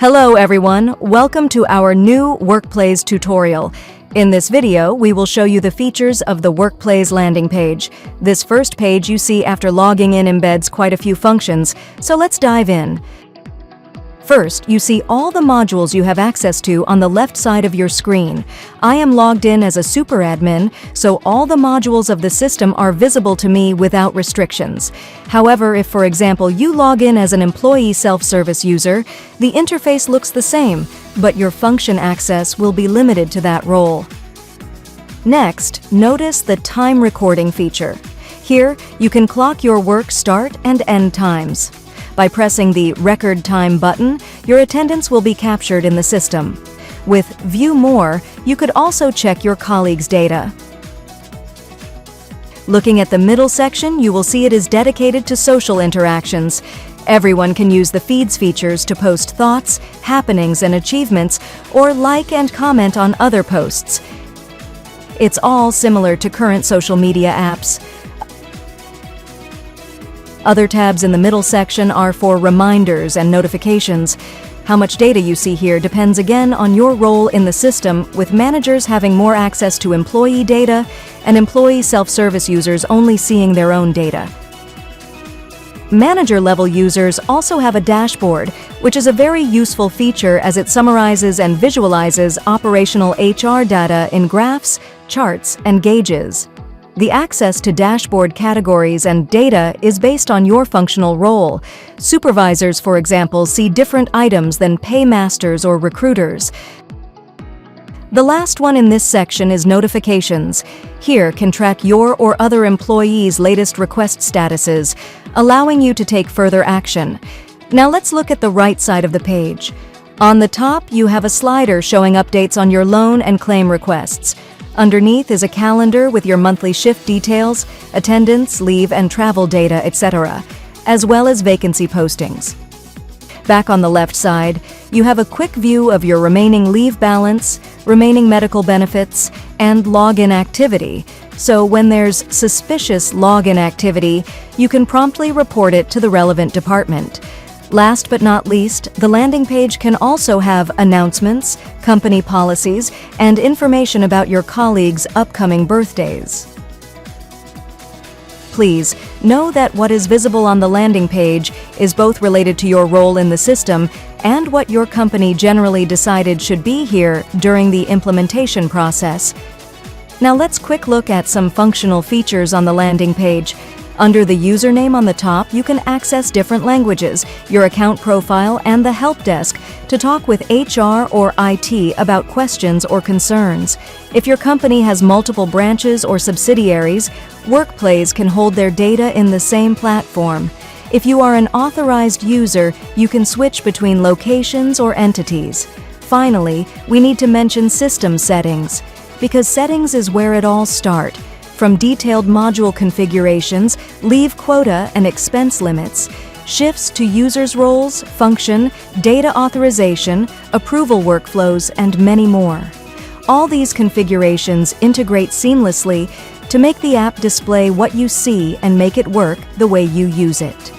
Hello everyone, welcome to our new Workplace tutorial. In this video, we will show you the features of the Workplace landing page. This first page you see after logging in embeds quite a few functions, so let's dive in. First, you see all the modules you have access to on the left side of your screen. I am logged in as a super admin, so all the modules of the system are visible to me without restrictions. However, if for example you log in as an employee self-service user, the interface looks the same, but your function access will be limited to that role. Next, notice the time recording feature. Here, you can clock your work start and end times. By pressing the Record Time button, your attendance will be captured in the system. With View More, you could also check your colleagues' data. Looking at the middle section, you will see it is dedicated to social interactions. Everyone can use the Feeds features to post thoughts, happenings, and achievements, or like and comment on other posts. It's all similar to current social media apps. Other tabs in the middle section are for reminders and notifications. How much data you see here depends again on your role in the system, with managers having more access to employee data and employee self-service users only seeing their own data. Manager-level users also have a dashboard, which is a very useful feature as it summarizes and visualizes operational HR data in graphs, charts, and gauges. The access to dashboard categories and data is based on your functional role. Supervisors, for example, see different items than paymasters or recruiters. The last one in this section is notifications. Here can track your or other employees' latest request statuses, allowing you to take further action. Now let's look at the right side of the page. On the top, you have a slider showing updates on your loan and claim requests. Underneath is a calendar with your monthly shift details, attendance, leave and travel data, etc., as well as vacancy postings. Back on the left side, you have a quick view of your remaining leave balance, remaining medical benefits, and login activity. So when there's suspicious login activity, you can promptly report it to the relevant department. Last but not least, the landing page can also have announcements, company policies, and information about your colleagues' upcoming birthdays. Please know that what is visible on the landing page is both related to your role in the system and what your company generally decided should be here during the implementation process. Now let's quick look at some functional features on the landing page. Under the username on the top, you can access different languages, your account profile, and the help desk to talk with HR or IT about questions or concerns. If your company has multiple branches or subsidiaries, Workplace can hold their data in the same platform. If you are an authorized user, you can switch between locations or entities. Finally, we need to mention system settings, because settings is where it all starts. From detailed module configurations, leave quota and expense limits, shifts to users' roles, function, data authorization, approval workflows, and many more. All these configurations integrate seamlessly to make the app display what you see and make it work the way you use it.